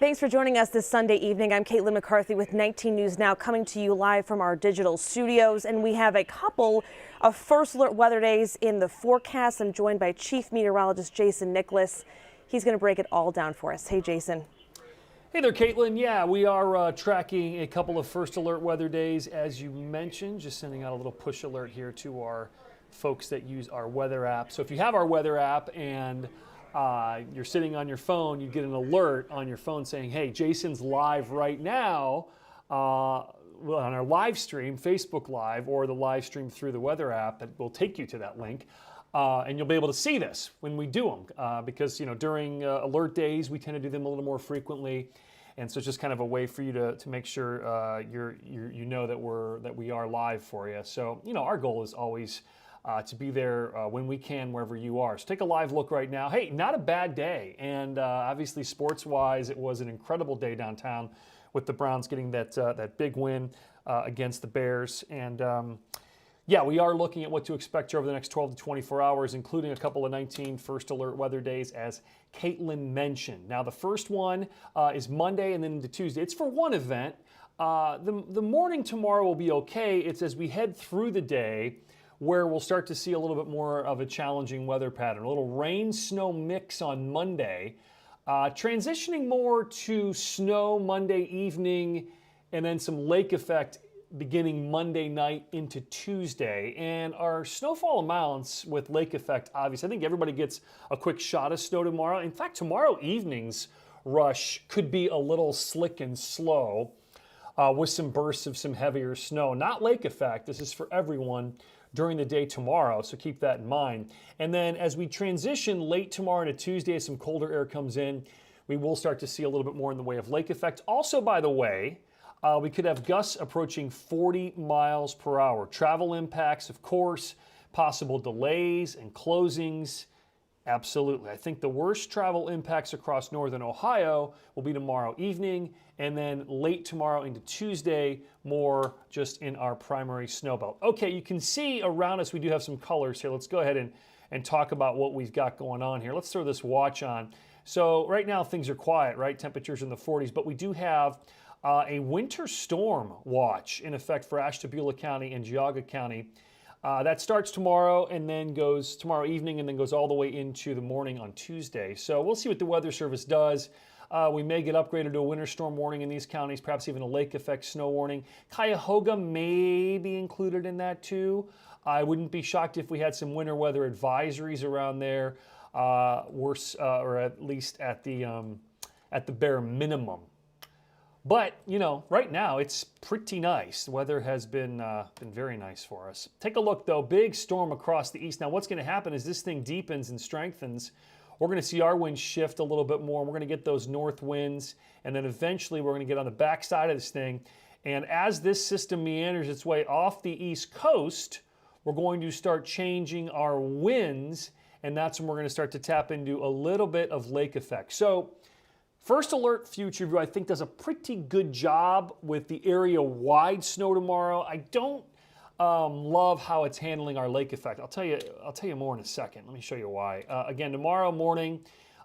Thanks for joining us this Sunday evening. I'm Caitlin McCarthy with 19 News Now, coming to you live from our digital studios. And we have a couple of first alert weather days in the forecast. I'm joined by Chief Meteorologist Jason Nicholas. He's going to break it all down for us. Hey, Jason. Hey there, Caitlin. Yeah, we are tracking a couple of first alert weather days, as you mentioned. Just sending out a little push alert here to our folks that use our weather app. So if you have our weather app and you're sitting on your phone, you get an alert on your phone saying, hey, Jason's live right now on our live stream, Facebook Live, or the live stream through the weather app that will take you to that link. And you'll be able to see this when we do them because, you know, during alert days, we tend to do them a little more frequently. And so it's just kind of a way for you to make sure you know that we are live for you. So, you know, our goal is always to be there when we can, wherever you are. So take a live look right now. Hey, not a bad day. And obviously, sports-wise, it was an incredible day downtown with the Browns getting that big win against the Bears. And yeah, we are looking at what to expect here over the next 12 to 24 hours, including a couple of 19 first alert weather days, as Caitlin mentioned. Now, the first one is Monday and then into Tuesday. It's for one event. The morning tomorrow will be okay. It's as we head through the day where we'll start to see a little bit more of a challenging weather pattern. A little rain-snow mix on Monday, transitioning more to snow Monday evening, and then some lake effect beginning Monday night into Tuesday. And our snowfall amounts with lake effect, obviously, I think everybody gets a quick shot of snow tomorrow. In fact, tomorrow evening's rush could be a little slick and slow with some bursts of some heavier snow. Not lake effect, this is for everyone during the day tomorrow, so keep that in mind. And then as we transition late tomorrow into Tuesday, as some colder air comes in, we will start to see a little bit more in the way of lake effect. Also, by the way, we could have gusts approaching 40 miles per hour. Travel impacts, of course, possible delays and closings. Absolutely. I think the worst travel impacts across northern Ohio will be tomorrow evening, and then late tomorrow into Tuesday, more just in our primary snow belt. Okay, you can see around us we do have some colors here. Let's go ahead and talk about what we've got going on here. Let's throw this watch on. So right now things are quiet, right? Temperatures in the 40s, but we do have a winter storm watch in effect for Ashtabula County and Geauga County. That starts tomorrow and then goes tomorrow evening and then goes all the way into the morning on Tuesday. So we'll see what the Weather Service does. We may get upgraded to a winter storm warning in these counties, perhaps even a lake effect snow warning. Cuyahoga may be included in that too. I wouldn't be shocked if we had some winter weather advisories around there, worse or at least at the bare minimum. But, you know, right now it's pretty nice. The weather has been very nice for us. Take a look, though. Big storm across the east. Now, what's going to happen is this thing deepens and strengthens. We're going to see our winds shift a little bit more. We're going to get those north winds, and then eventually we're going to get on the backside of this thing. And as this system meanders its way off the east coast, we're going to start changing our winds, and that's when we're going to start to tap into a little bit of lake effect. So, First Alert Future View, I think, does a pretty good job with the area-wide snow tomorrow. I don't love how it's handling our lake effect. I'll tell you more in a second. Let me show you why. Again, tomorrow morning,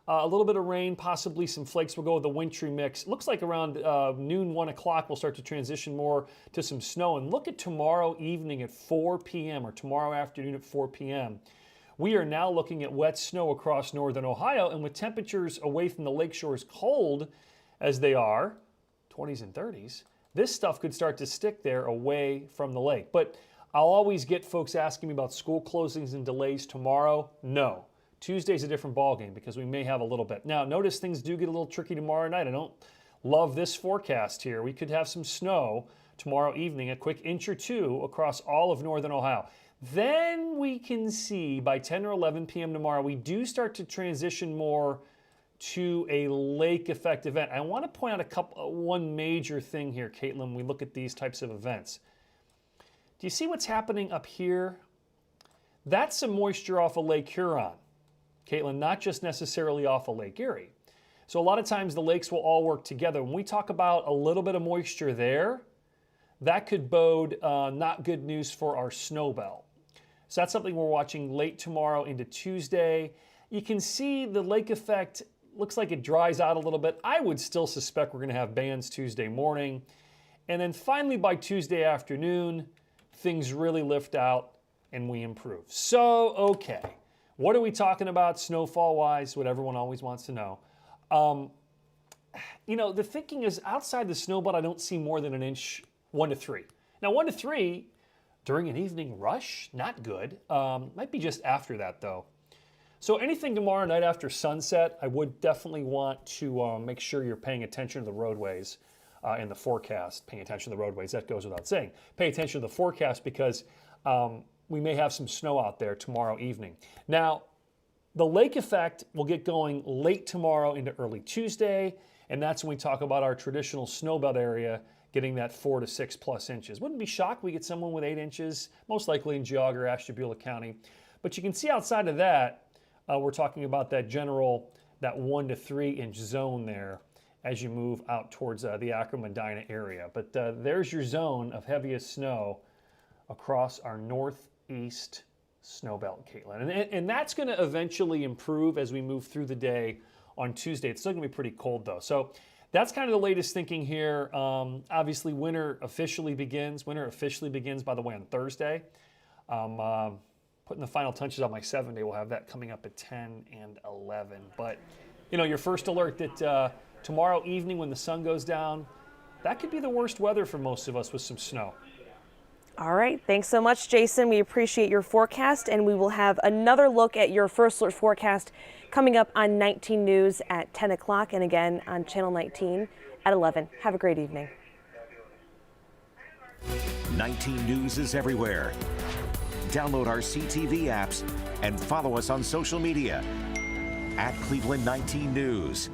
a little bit of rain, possibly some flakes. We'll go with a wintry mix. Looks like around noon, 1 o'clock, we'll start to transition more to some snow. And look at tomorrow evening at 4 p.m. or tomorrow afternoon at 4 p.m. We are now looking at wet snow across northern Ohio, and with temperatures away from the lake shores cold as they are, 20s and 30s, this stuff could start to stick there away from the lake. But I'll always get folks asking me about school closings and delays tomorrow. No. Tuesday's a different ballgame because we may have a little bit. Now, notice things do get a little tricky tomorrow night. I don't love this forecast here. We could have some snow tomorrow evening, a quick inch or two across all of northern Ohio. Then we can see by 10 or 11 p.m. tomorrow, we do start to transition more to a lake effect event. I want to point out one major thing here, Caitlin, when we look at these types of events. Do you see what's happening up here? That's some moisture off of Lake Huron, Caitlin, not just necessarily off of Lake Erie. So a lot of times the lakes will all work together. When we talk about a little bit of moisture there, that could bode not good news for our snow belt. So that's something we're watching late tomorrow into Tuesday. You can see the lake effect looks like it dries out a little bit. I would still suspect we're going to have bands Tuesday morning. And then finally by Tuesday afternoon, things really lift out and we improve. So, okay, what are we talking about snowfall-wise? What everyone always wants to know. You know, the thinking is outside the snow belt, I don't see more than an inch, 1 to 3. Now, 1 to 3 during an evening rush, not good. Might be just after that, though. So anything tomorrow night after sunset, I would definitely want to make sure you're paying attention to the roadways in the forecast. Paying attention to the roadways, that goes without saying. Pay attention to the forecast because we may have some snow out there tomorrow evening. Now, the lake effect will get going late tomorrow into early Tuesday, and that's when we talk about our traditional snowbelt area getting that 4 to 6 plus inches. Wouldn't be shocked we get someone with 8 inches, most likely in Geauga or Ashtabula County. But you can see outside of that, we're talking about that general, that 1 to 3 inch zone there as you move out towards the Akron-Medina area. But there's your zone of heaviest snow across our northeast snowbelt, Caitlin. And that's going to eventually improve as we move through the day on Tuesday. It's still going to be pretty cold, though. So that's kind of the latest thinking here. Obviously, winter officially begins. Winter officially begins, by the way, on Thursday. Putting the final touches on my 7-day. We'll have that coming up at 10 and 11. But, you know, your first alert that tomorrow evening when the sun goes down, that could be the worst weather for most of us with some snow. All right. Thanks so much, Jason. We appreciate your forecast, and we will have another look at your first alert forecast coming up on 19 News at 10 o'clock and again on Channel 19 at 11. Have a great evening. 19 News is everywhere. Download our CTV apps and follow us on social media at Cleveland 19 News.